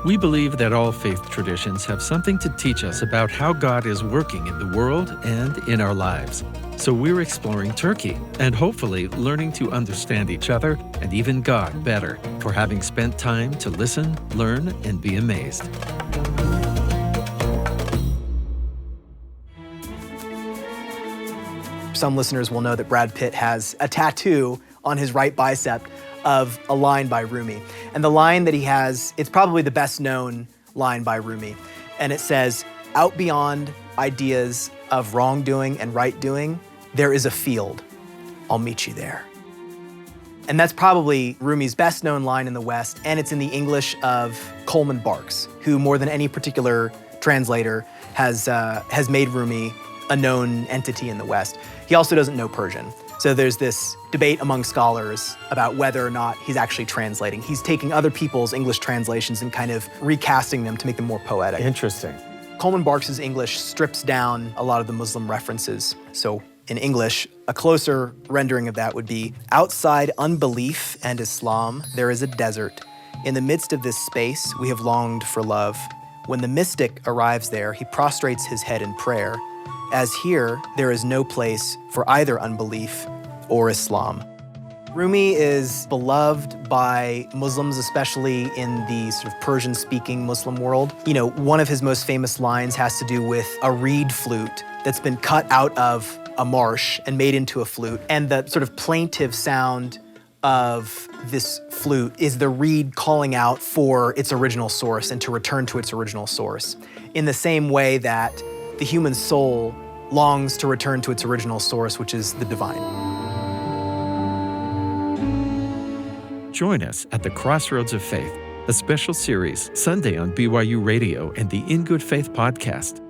We believe that all faith traditions have something to teach us about how God is working in the world and in our lives. So we're exploring Turkey and hopefully learning to understand each other and even God better for having spent time to listen, learn, and be amazed. Some listeners will know that Brad Pitt has a tattoo on his right bicep of a line by Rumi. And the line that he has, it's probably the best known line by Rumi. And it says, "Out beyond ideas of wrongdoing and right doing, there is a field. I'll meet you there." And that's probably Rumi's best known line in the West, and it's in the English of Coleman Barks, who more than any particular translator has made Rumi a known entity in the West. He also doesn't know Persian. So there's this debate among scholars about whether or not he's actually translating. He's taking other people's English translations and kind of recasting them to make them more poetic. Interesting. Coleman Barks' English strips down a lot of the Muslim references. So in English, a closer rendering of that would be, "Outside unbelief and Islam, there is a desert. In the midst of this space, we have longed for love. When the mystic arrives there, he prostrates his head in prayer. As here, there is no place for either unbelief or Islam." Rumi is beloved by Muslims, especially in the sort of Persian-speaking Muslim world. You know, one of his most famous lines has to do with a reed flute that's been cut out of a marsh and made into a flute. And the sort of plaintive sound of this flute is the reed calling out for its original source and to return to its original source. In the same way that the human soul longs to return to its original source, which is the divine. Join us at the Crossroads of Faith, a special series Sunday on BYU Radio and the In Good Faith podcast.